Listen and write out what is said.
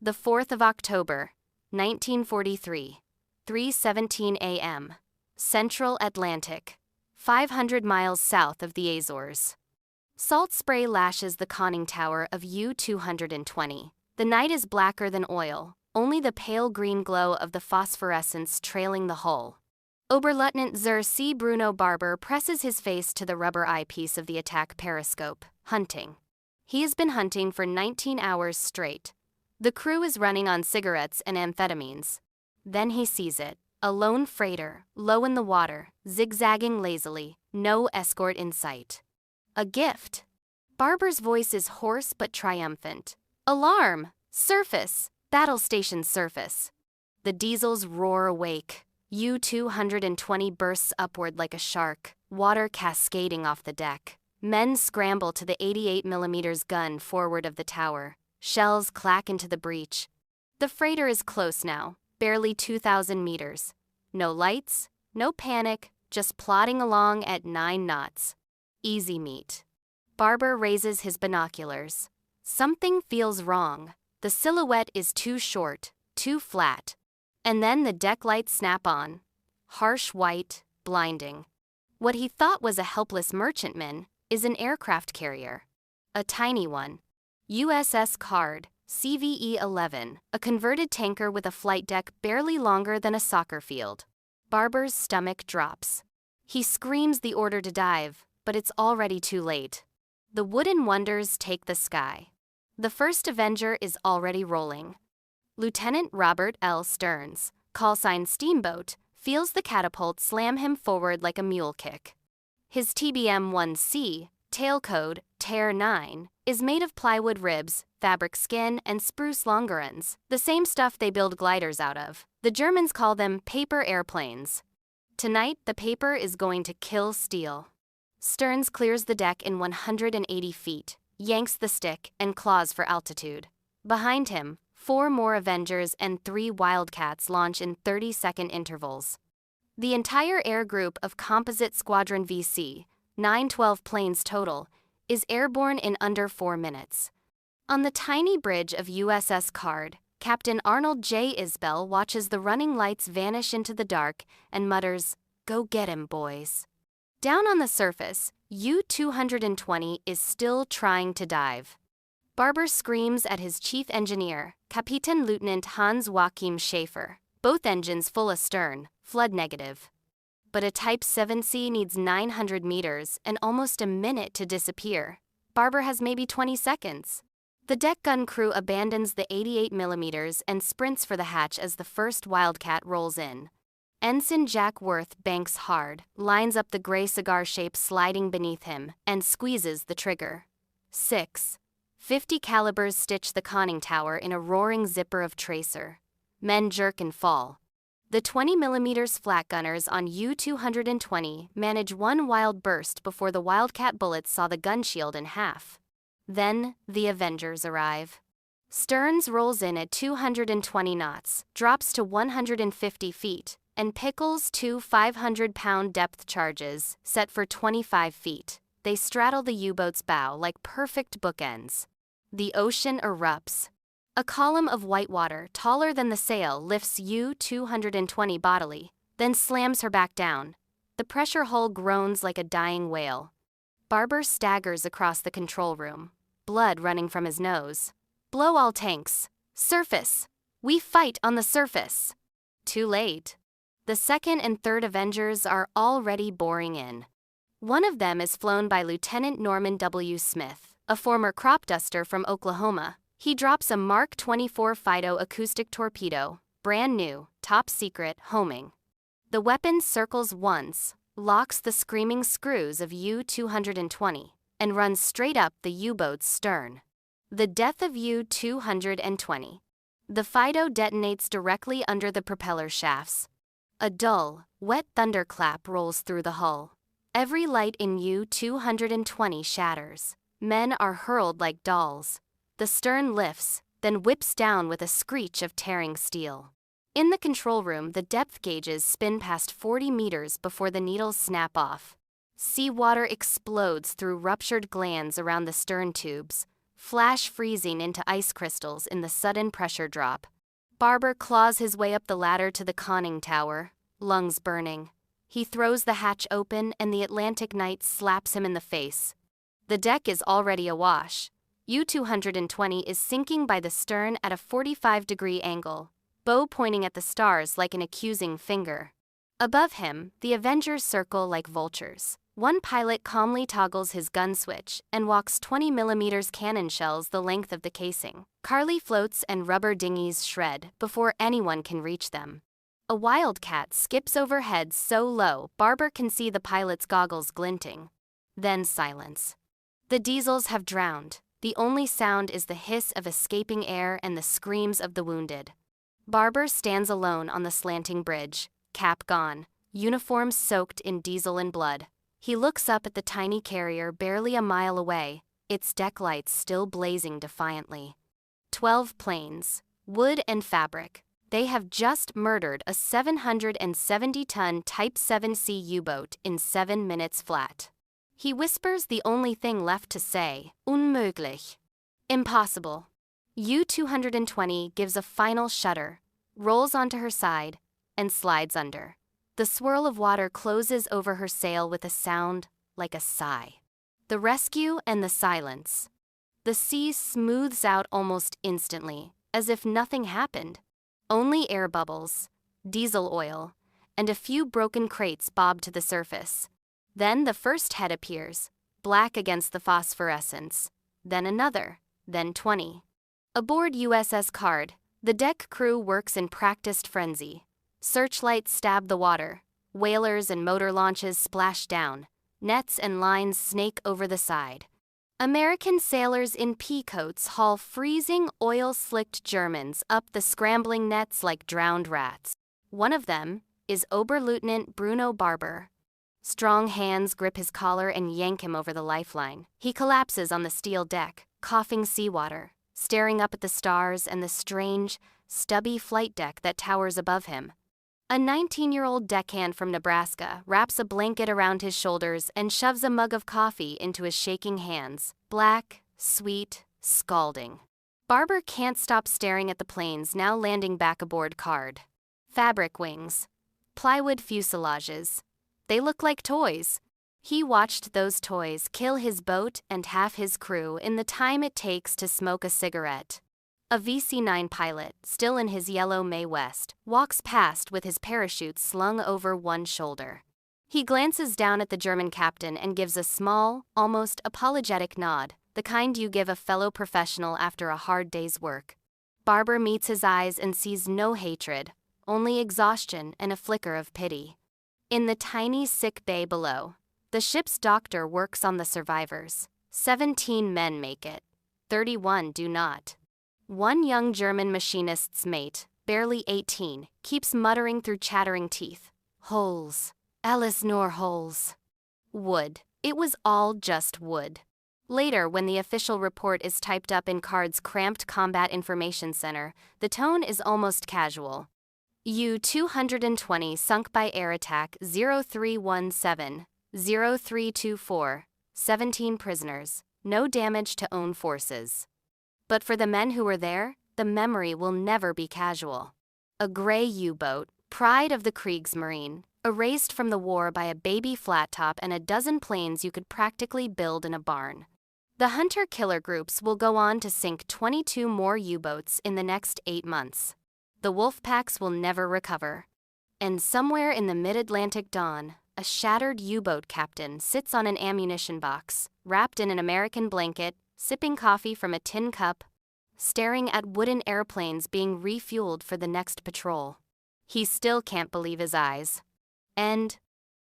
The 4th of October, 1943, 3:17 a.m. Central Atlantic, 500 miles south of the Azores. Salt spray lashes the conning tower of U-220. The night is blacker than oil, only the pale green glow of the phosphorescence trailing the hull. Oberleutnant Zur C. Bruno Barber presses his face to the rubber eyepiece of the attack periscope, hunting. He has been hunting for 19 hours straight. The crew is running on cigarettes and amphetamines. Then he sees it, a lone freighter, low in the water, zigzagging lazily, no escort in sight. A gift. Barber's voice is hoarse but triumphant. Alarm! Surface! Battle station surface. The diesels roar awake. U-220 bursts upward like a shark, water cascading off the deck. Men scramble to the 88mm gun forward of the tower. Shells clack into the breach. The freighter is close now, barely 2,000 meters. No lights, no panic, just plodding along at 9 knots. Easy meat. Barber raises his binoculars. Something feels wrong. The silhouette is too short, too flat. And then the deck lights snap on. Harsh white, blinding. What he thought was a helpless merchantman is an aircraft carrier. A tiny one. USS Card, CVE-11, a converted tanker with a flight deck barely longer than a soccer field. Barber's stomach drops. He screams the order to dive, but it's already too late. The wooden wonders take the sky. The first Avenger is already rolling. Lieutenant Robert L. Stearns, callsign Steamboat, feels the catapult slam him forward like a mule kick. His TBM-1C, tailcode Tear 9, is made of plywood ribs, fabric skin, and spruce longerons, the same stuff they build gliders out of. The Germans call them paper airplanes. Tonight, the paper is going to kill steel. Stearns clears the deck in 180 feet, yanks the stick, and claws for altitude. Behind him, 4 more Avengers and 3 Wildcats launch in 30-second intervals. The entire air group of Composite Squadron VC, 912 planes total, is airborne in under 4 minutes. On the tiny bridge of USS Card, Captain Arnold J. Isbell watches the running lights vanish into the dark and mutters, "Go get him, boys." Down on the surface, U-220 is still trying to dive. Barber screams at his chief engineer, Kapitän Lieutenant Hans Joachim Schaefer, both engines full astern, flood negative. But a Type 7C needs 900 meters and almost a minute to disappear. Barber has maybe 20 seconds. The deck gun crew abandons the 88mm and sprints for the hatch as the first Wildcat rolls in. Ensign Jack Worth banks hard, lines up the gray cigar shape sliding beneath him, and squeezes the trigger. 6.50 calibers stitch the conning tower in a roaring zipper of tracer. Men jerk and fall. The 20mm flat gunners on U-220 manage one wild burst before the Wildcat bullets saw the gun shield in half. Then, the Avengers arrive. Stearns rolls in at 220 knots, drops to 150 feet, and pickles 2 500-pound depth charges, set for 25 feet. They straddle the U-boat's bow like perfect bookends. The ocean erupts. A column of white water taller than the sail lifts U-220 bodily, then slams her back down. The pressure hull groans like a dying whale. Barber staggers across the control room, blood running from his nose. "Blow all tanks. Surface. We fight on the surface." Too late. The second and third Avengers are already boring in. One of them is flown by Lieutenant Norman W. Smith, a former crop duster from Oklahoma. He drops a Mark 24 Fido acoustic torpedo, brand new, top secret, homing. The weapon circles once, locks the screaming screws of U-220, and runs straight up the U-boat's stern. The death of U-220. The Fido detonates directly under the propeller shafts. A dull, wet thunderclap rolls through the hull. Every light in U-220 shatters. Men are hurled like dolls. The stern lifts, then whips down with a screech of tearing steel. In the control room, the depth gauges spin past 40 meters before the needles snap off. Seawater explodes through ruptured glands around the stern tubes. flash freezing into ice crystals in the sudden pressure drop. Barber claws his way up the ladder to the conning tower, lungs burning. He throws the hatch open and the Atlantic night slaps him in the face. The deck is already awash. U-220 is sinking by the stern at a 45-degree angle, bow pointing at the stars like an accusing finger. Above him, the Avengers circle like vultures. One pilot calmly toggles his gun switch and walks 20mm cannon shells the length of the casing. Carly floats and rubber dinghies shred before anyone can reach them. A wildcat skips overhead so low Barber can see the pilot's goggles glinting. Then silence. The diesels have drowned. The only sound is the hiss of escaping air and the screams of the wounded. Barber stands alone on the slanting bridge, cap gone, uniform soaked in diesel and blood. He looks up at the tiny carrier barely a mile away, its deck lights still blazing defiantly. 12 planes, wood and fabric. They have just murdered a 770-ton Type 7C U-boat in 7 minutes flat. He whispers the only thing left to say, unmöglich. Impossible. U-220 gives a final shudder, rolls onto her side, and slides under. The swirl of water closes over her sail with a sound like a sigh. The rescue and the silence. The sea smooths out almost instantly, as if nothing happened. Only air bubbles, diesel oil, and a few broken crates bob to the surface. Then the first head appears, black against the phosphorescence. Then another, then 20. Aboard USS Card, the deck crew works in practiced frenzy. Searchlights stab the water, whalers and motor launches splash down, nets and lines snake over the side. American sailors in pea coats haul freezing, oil-slicked Germans up the scrambling nets like drowned rats. One of them is Oberleutnant Bruno Barber. Strong hands grip his collar and yank him over the lifeline. He collapses on the steel deck, coughing seawater, staring up at the stars and the strange, stubby flight deck that towers above him. A 19-year-old deckhand from Nebraska wraps a blanket around his shoulders and shoves a mug of coffee into his shaking hands. Black, sweet, scalding. Barber can't stop staring at the planes now landing back aboard Card. Fabric wings. Plywood fuselages. They look like toys. He watched those toys kill his boat and half his crew in the time it takes to smoke a cigarette. A VC-9 pilot, still in his yellow Mae West, walks past with his parachute slung over one shoulder. He glances down at the German captain and gives a small, almost apologetic nod, the kind you give a fellow professional after a hard day's work. Barber meets his eyes and sees no hatred, only exhaustion and a flicker of pity. In the tiny sick bay below, the ship's doctor works on the survivors. 17 men make it. 31 do not. One young German machinist's mate, barely 18, keeps muttering through chattering teeth. Holes. Alles nur holes. Wood. It was all just wood. Later, when the official report is typed up in Card's cramped combat information center, the tone is almost casual. U-220 sunk by air attack 0317, 0324, 17 prisoners, no damage to own forces. But for the men who were there, the memory will never be casual. A gray U-boat, pride of the Kriegsmarine, erased from the war by a baby flat top and a dozen planes you could practically build in a barn. The hunter-killer groups will go on to sink 22 more U-boats in the next 8 months. The wolf packs will never recover. And somewhere in the mid-Atlantic dawn, a shattered U-boat captain sits on an ammunition box, wrapped in an American blanket, sipping coffee from a tin cup, staring at wooden airplanes being refueled for the next patrol. He still can't believe his eyes. End